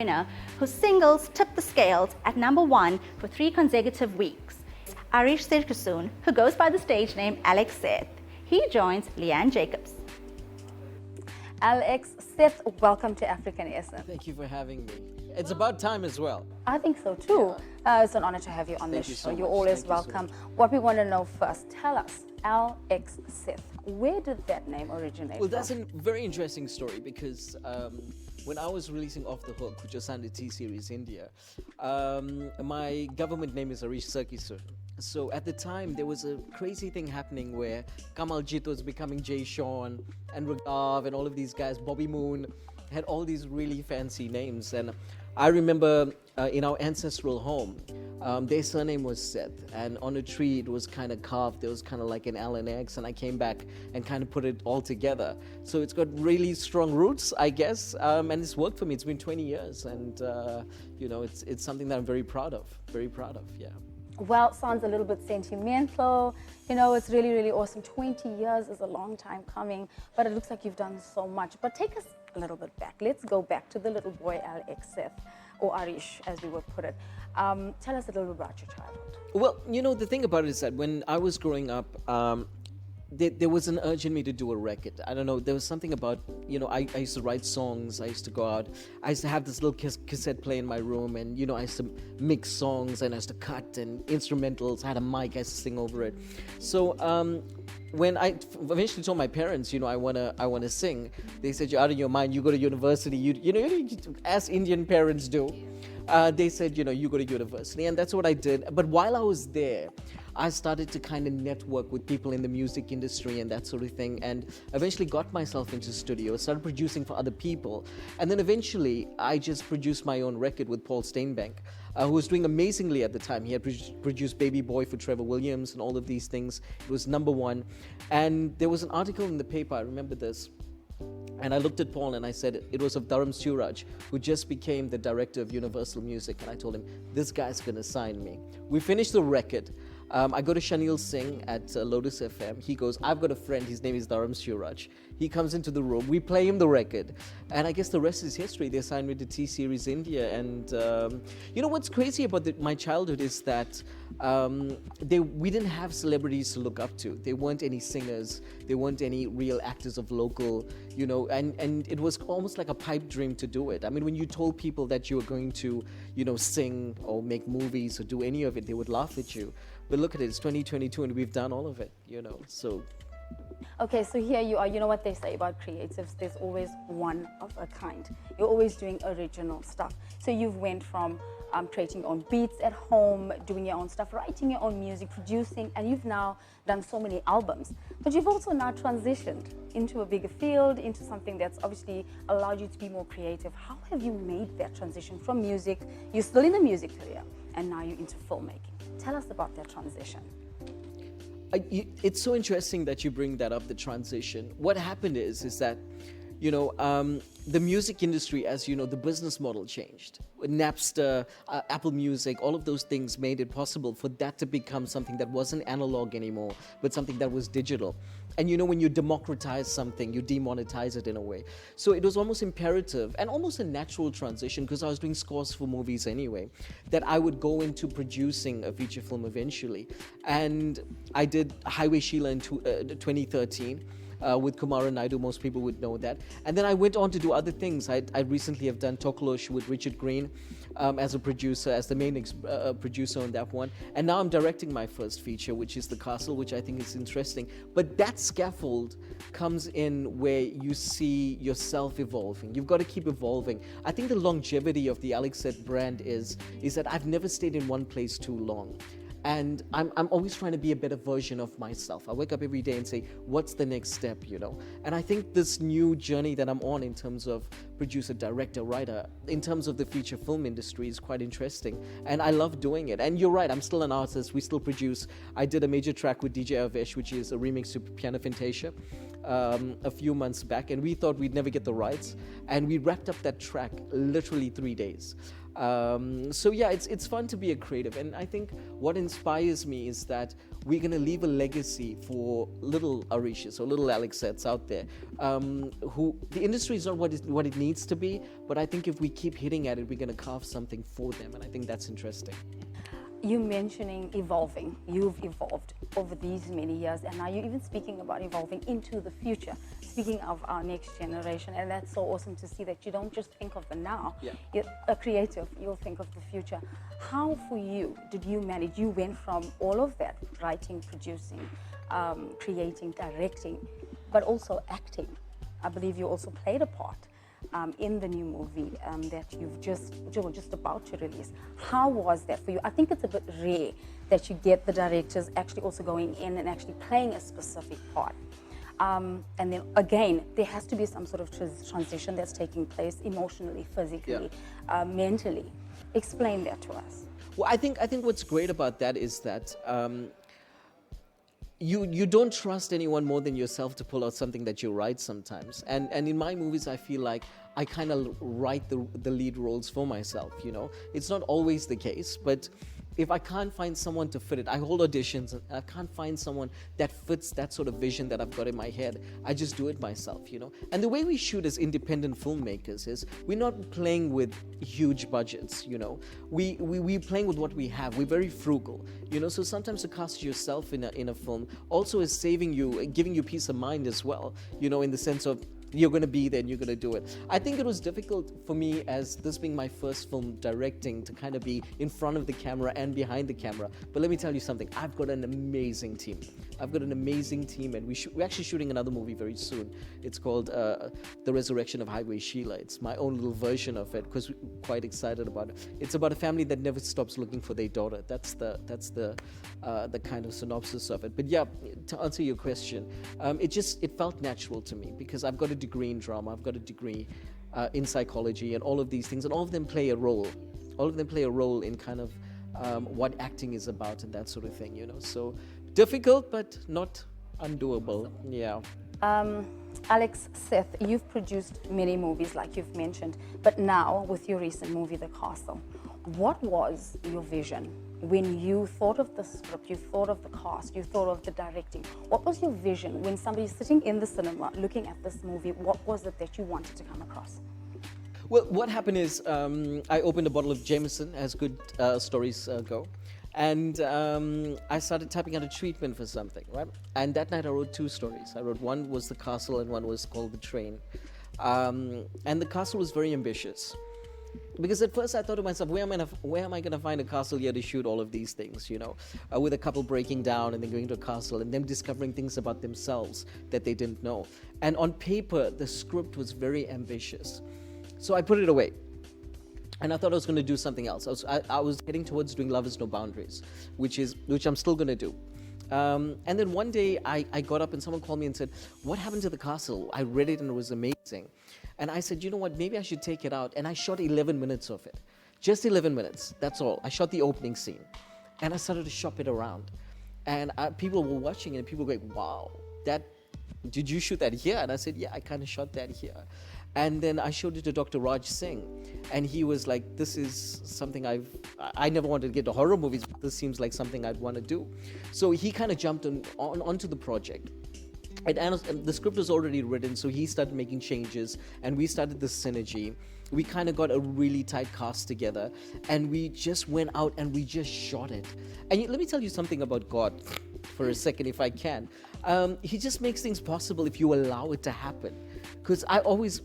winner whose singles tipped the scales at #1 for 3 consecutive weeks. Arish Sirkusoon, who goes by the stage name LX Seth. He joins Leanne Jacobs. LX Seth, welcome to African Essence. Thank you for having me. It's about time as well. I think so too. It's an honor to have you on this show. You're always welcome. What we want to know first, tell us, LX Seth, where did that name originate Well, that's from? a very interesting story because when I was releasing Off the Hook, which was signed to T-Series India, my government name is Arish Sirkusoon. So at the time, there was a crazy thing happening where Kamaljit was becoming Jay Sean and Raghav and all of these guys, Bobby Moon, had all these really fancy names. And I remember in our ancestral home, their surname was Seth, and on a tree it was kind of carved. There was kind of like an L and X, and I came back and kind of put it all together. So it's got really strong roots, I guess, and it's worked for me. It's been 20 years, and it's something that I'm very proud of. Very proud of, yeah. Well, sounds a little bit sentimental. You know, it's really, really awesome. 20 years is a long time coming, but it looks like you've done so much. But take us a little bit back. Let's go back to the little boy LX Seth, or Arish, as we would put it. Tell us a little bit about your childhood. Well, the thing about it is that when I was growing up, there was an urge in me to do a record. I don't know, there was something about, I used to write songs, I used to go out, I used to have this little cassette play in my room, and, I used to mix songs, and I used to cut, and instrumentals, I had a mic, I used to sing over it. So when I eventually told my parents, I wanna sing, they said, you're out of your mind, you go to university, as Indian parents do. They said, you go to university, and that's what I did. But while I was there, I started to kind of network with people in the music industry and that sort of thing, and eventually got myself into studio, started producing for other people, and then eventually I just produced my own record with Paul Steinbank, who was doing amazingly at the time. He had produced Baby Boy for Trevor Williams and all of these things. It was #1, and there was an article in the paper, I remember this, and I looked at Paul and I said, it was of Dharam Suraj, who just became the director of Universal Music. And I told him, this guy's gonna sign me. We finished the record. I go to Shanil Singh at Lotus FM. He goes, I've got a friend, his name is Dharam Suraj. He comes into the room, we play him the record. And I guess the rest is history. They signed me to T-Series India. And what's crazy about my childhood is that we didn't have celebrities to look up to. There weren't any singers. There weren't any real actors of local, and it was almost like a pipe dream to do it. I mean, when you told people that you were going to, sing or make movies or do any of it, they would laugh at you. But look at it, it's 2022 and we've done all of it, so. Okay, so here you are. You know what they say about creatives, there's always one of a kind. You're always doing original stuff. So you've went from creating your own beats at home, doing your own stuff, writing your own music, producing, and you've now done so many albums. But you've also now transitioned into a bigger field, into something that's obviously allowed you to be more creative. How have you made that transition from music? You're still in the music career, and now you're into filmmaking. Tell us about that transition. It's so interesting that you bring that up, the transition. What happened is that, the music industry, as you know, the business model changed. Napster, Apple Music, all of those things made it possible for that to become something that wasn't analog anymore, but something that was digital. And when you democratize something, you demonetize it in a way. So it was almost imperative and almost a natural transition, because I was doing scores for movies anyway, that I would go into producing a feature film eventually. And I did Highway Sheila in 2013. With Kumara Naidu, most people would know that. And then I went on to do other things. I recently have done Tokolosh with Richard Green as a producer, as the main producer on that one. And now I'm directing my first feature, which is The Castle, which I think is interesting. But that scaffold comes in where you see yourself evolving. You've got to keep evolving. I think the longevity of the LX Seth brand is that I've never stayed in one place too long. And I'm always trying to be a better version of myself. I wake up every day and say, what's the next step, And I think this new journey that I'm on in terms of producer, director, writer, in terms of the feature film industry is quite interesting. And I love doing it. And you're right, I'm still an artist. We still produce. I did a major track with DJ Avesh, which is a remix to Piano Fantasia, a few months back. And we thought we'd never get the rights. And we wrapped up that track literally 3 days. So yeah, it's fun to be a creative, and I think what inspires me is that we're going to leave a legacy for little Arishas or little LX Seths out there, who the industry is not what it needs to be, but I think if we keep hitting at it, we're going to carve something for them, and I think that's interesting. You mentioning evolving. You've evolved over these many years, and now you're even speaking about evolving into the future. Speaking of our next generation, and that's so awesome to see that you don't just think of the now. Yeah. You're a creative, you'll think of the future. How for you did you manage? You went from all of that, writing, producing, creating, directing, but also acting. I believe you also played a part in the new movie that you're just about to release. How was that for you? I think it's a bit rare that you get the directors actually also going in and actually playing a specific part. And then again, there has to be some sort of transition that's taking place emotionally, physically, mentally. Explain that to us. Well, I think what's great about that is that you don't trust anyone more than yourself to pull out something that you write sometimes. And in my movies, I feel like I kind of write the lead roles for myself, you know. It's not always the case, but if I can't find someone to fit it, I hold auditions and I can't find someone that fits that sort of vision that I've got in my head, I just do it myself, you know. And the way we shoot as independent filmmakers is we're not playing with huge budgets, you know. We're playing with what we have. We're very frugal, you know. So sometimes to cast yourself in a film also is saving you, giving you peace of mind as well, you know, in the sense of you're going to be there and you're going to do it. I think it was difficult for me, as this being my first film directing, to kind of be in front of the camera and behind the camera. But let me tell you something, I've got an amazing team. I've got an amazing team, and we're actually shooting another movie very soon. It's called The Resurrection of Highway Sheila. It's my own little version of it, because we're quite excited about it. It's about a family that never stops looking for their daughter. That's the kind of synopsis of it. But yeah, to answer your question, it felt natural to me, because I've got a degree in drama, I've got a degree in psychology, and all of these things, and all of them play a role. All of them play a role in kind of what acting is about and that sort of thing, you know. So difficult, but not undoable. Yeah. LX Seth, you've produced many movies, like you've mentioned, but now with your recent movie, The Castle, what was your vision when you thought of the script, you thought of the cast, you thought of the directing? What was your vision when somebody's sitting in the cinema looking at this movie? What was it that you wanted to come across? Well, what happened is I opened a bottle of Jameson, as good stories go, and I started typing out a treatment for something, right? And that night I wrote two stories. I wrote, one was The Castle and one was called The Train. And The Castle was very ambitious, because at first I thought to myself, where am I going to find a castle here to shoot all of these things, you know, with a couple breaking down and then going to a castle and them discovering things about themselves that they didn't know. And on paper, the script was very ambitious. So I put it away. And I thought I was going to do something else. I was heading towards doing Love Is No Boundaries, which I'm still going to do. And then one day I got up and someone called me and said, what happened to The Castle? I read it and it was amazing. And I said, you know what, maybe I should take it out. And I shot 11 minutes of it. Just 11 minutes, that's all. I shot the opening scene. And I started to shop it around. And people were watching it and people were going, wow, did you shoot that here? And I said, yeah, I kind of shot that here. And then I showed it to Dr. Raj Singh, and he was like, this is something I never wanted to get to horror movies, but this seems like something I'd want to do. So he kind of jumped onto the project. And the script was already written, so he started making changes, and we started the synergy. We kind of got a really tight cast together, and we just went out and we just shot it. And let me tell you something about God for a second, if I can. He just makes things possible if you allow it to happen. Because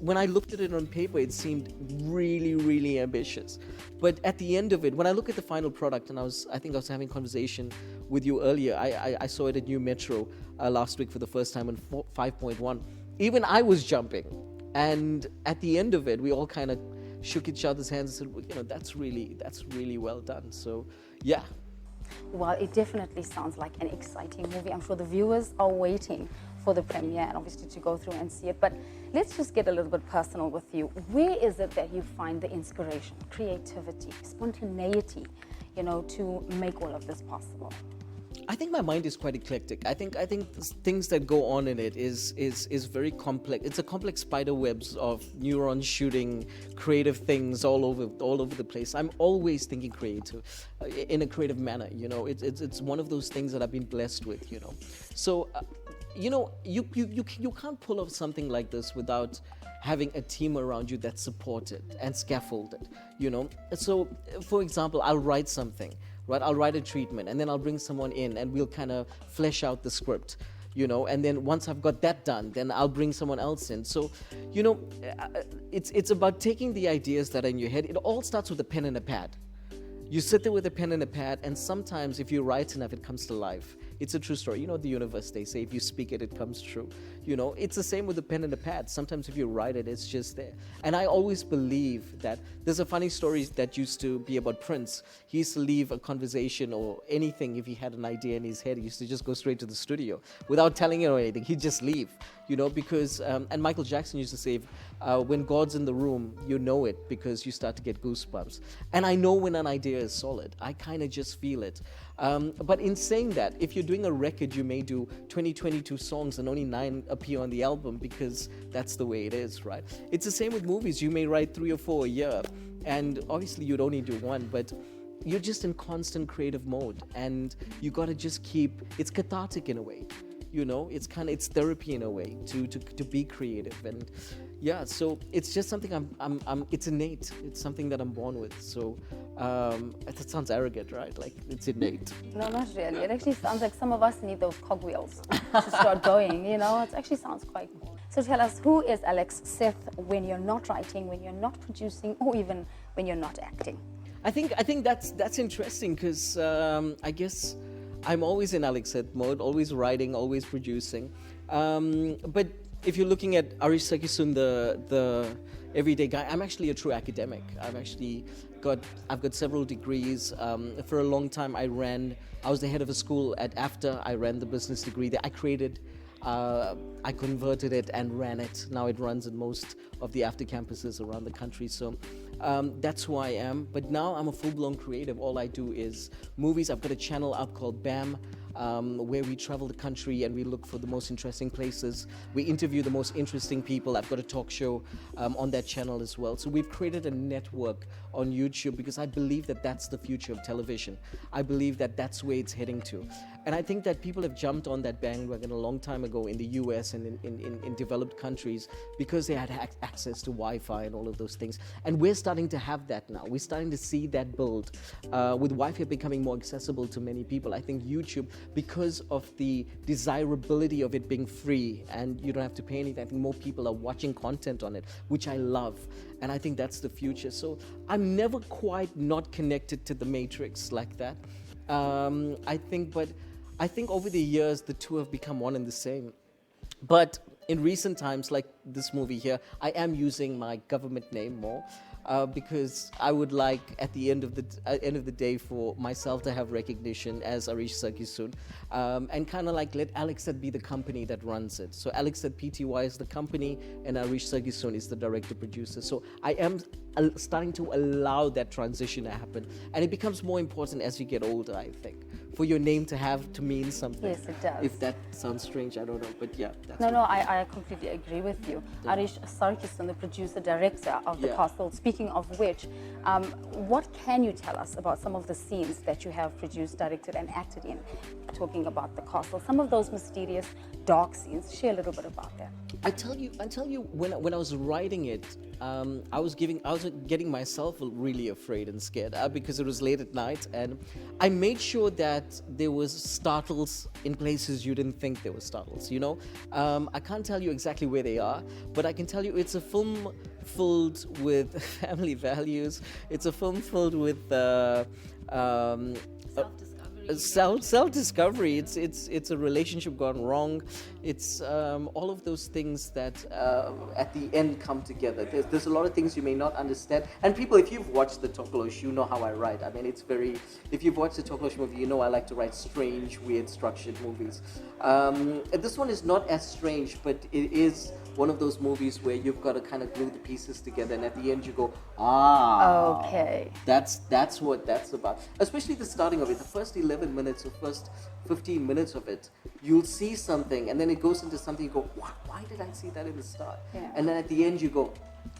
when I looked at it on paper, it seemed really, really ambitious. But at the end of it, when I look at the final product, and I think I was having a conversation with you earlier, I saw it at New Metro last week for the first time on 5.1. Even I was jumping. And at the end of it, we all kind of shook each other's hands and said, well, you know, that's really well done. So, yeah. Well, it definitely sounds like an exciting movie. I'm sure the viewers are waiting for the premiere and obviously to go through and see it. But let's just get a little bit personal with you. Where is it that you find the inspiration, creativity, spontaneity, you know, to make all of this possible? I think my mind is quite eclectic. I think things that go on in it is very complex. It's a complex spider webs of neurons shooting creative things all over the place. I'm always thinking creative, in a creative manner. You know, it's one of those things that I've been blessed with. You know, so you know, you can't pull off something like this without having a team around you that's supported and scaffolded, you know. So, for example, I'll write something, right? I'll write a treatment, and then I'll bring someone in, and we'll kind of flesh out the script, you know. And then once I've got that done, then I'll bring someone else in. So, you know, it's about taking the ideas that are in your head. It all starts with a pen and a pad. You sit there with a pen and a pad, and sometimes if you write enough, it comes to life. It's a true story. You know, the universe, they say, if you speak it, it comes true. You know, it's the same with the pen and the pad. Sometimes if you write it, it's just there. And I always believe that there's a funny story that used to be about Prince. He used to leave a conversation or anything if he had an idea in his head. He used to just go straight to the studio without telling it or anything. He'd just leave, you know, because, and Michael Jackson used to say, when God's in the room, you know it because you start to get goosebumps. And I know when an idea is solid. I kind of just feel it. But in saying that, if you're doing a record, you may do 22 songs and only 9 appear on the album because that's the way it is, right? It's the same with movies. You may write 3 or 4 a year, and obviously you'd only do 1, but you're just in constant creative mode, and you got to just keep, it's cathartic in a way. You know, it's therapy in a way to be creative. And yeah, so it's just something it's innate. It's something that I'm born with. So that sounds arrogant, right? Like it's innate. No, not really. It actually sounds like some of us need those cogwheels to start going, you know. It actually sounds quite cool. So tell us, who is LX Seth when you're not writing, when you're not producing, or even when you're not acting? I think that's interesting because I guess I'm always in LX Seth mode, always writing, always producing. But if you're looking at Arish Sakisun, the everyday guy, I'm actually a true academic. I've got several degrees. For a long time, I was the head of a school at AFTA. I ran the business degree there. I converted it and ran it. Now it runs in most of the AFTA campuses around the country. So that's who I am. But now I'm a full-blown creative. All I do is movies. I've got a channel up called BAM, where we travel the country and we look for the most interesting places. We interview the most interesting people. I've got a talk show on that channel as well. So we've created a network on YouTube because I believe that that's the future of television. I believe that that's where it's heading to. And I think that people have jumped on that bandwagon a long time ago in the US and in developed countries because they had access to Wi-Fi and all of those things. And we're starting to have that now. We're starting to see that build. With Wi-Fi becoming more accessible to many people, I think YouTube, because of the desirability of it being free and you don't have to pay anything, I think more people are watching content on it, which I love. And I think that's the future. So I'm never quite not connected to the Matrix like that. I think over the years, the two have become one and the same. But in recent times, like this movie here, I am using my government name more because I would like, at the end of the day, for myself to have recognition as Arish Sakisun, and kind of like let LX Seth be the company that runs it. So LX Seth Pty is the company, and Arish Sakisun is the director-producer. So I am starting to allow that transition to happen, and it becomes more important as you get older, I think, for your name to mean something. Yes, it does. If that sounds strange, I don't know, but yeah. I completely agree with you. Yeah. Arish Sakisun, the producer director of The Castle. Speaking of which, what can you tell us about some of the scenes that you have produced, directed, and acted in? Talking about The Castle, some of those mysterious, dark scenes. Share a little bit about that. I tell you, when I was writing it, I was getting myself really afraid and scared because it was late at night, and I made sure that there was startles in places you didn't think there were startles. You know, I can't tell you exactly where they are, but I can tell you it's a film filled with family values. It's a film filled with self-discovery. It's a relationship gone wrong. It's all of those things that at the end come together. There's a lot of things you may not understand. And people, if you've watched the Tokolosh, you know how I write. I mean, if you've watched the Tokolosh movie, you know I like to write strange, weird, structured movies. This one is not as strange, but it is one of those movies where you've got to kind of glue the pieces together, and at the end you go, ah, Okay. that's what that's about. Especially the starting of it, the first 11 minutes or first 15 minutes of it, you'll see something, and then it goes into something. You go, why did I see that in the start? Yeah. And then at the end you go,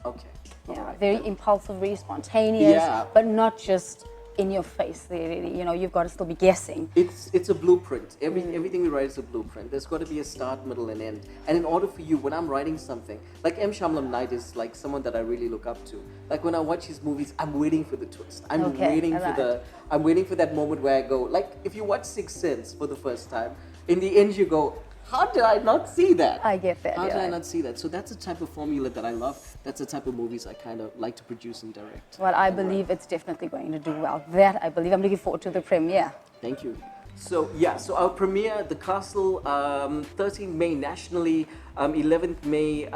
okay. Yeah, all right. very impulsive, very spontaneous, Yeah. but not just in your face. You know, you've got to still be guessing. It's a blueprint. Everything we write is a blueprint. There's got to be a start, middle, and end. And in order for you, when I'm writing something, like M. Shamlam Knight is like someone that I really look up to. Like when I watch his movies, I'm waiting for the twist. I'm Okay, waiting alright. I'm waiting for that moment where I go, like if you watch Sixth Sense for the first time, in the end you go, how did I not see that? I get that, How did yeah. I not see that? So that's the type of formula that I love. That's the type of movies I kind of like to produce and direct. Well, I believe it's definitely going to do well. That I believe. I'm looking forward to the premiere. Thank you. So yeah, so our premiere, The Castle, 13th May nationally, 11th May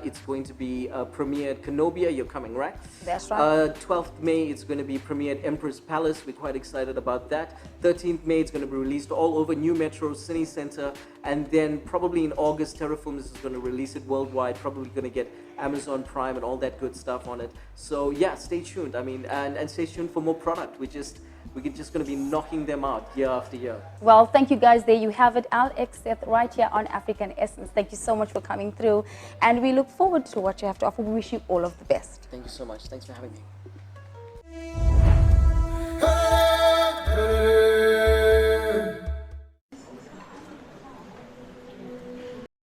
it's going to be premiered Kenobia, you're coming, right? That's right. 12th May it's going to be premiered Empress Palace, we're quite excited about that. 13th May it's going to be released all over New Metro, Cine Center, and then probably in August Terrafilms is going to release it worldwide, probably going to get Amazon Prime and all that good stuff on it. So yeah, stay tuned. I mean, and stay tuned for more product. We're just going to be knocking them out year after year. Well, thank you guys. There you have it. LX Seth right here on African Essence. Thank you so much for coming through. And we look forward to what you have to offer. We wish you all of the best. Thank you so much. Thanks for having me.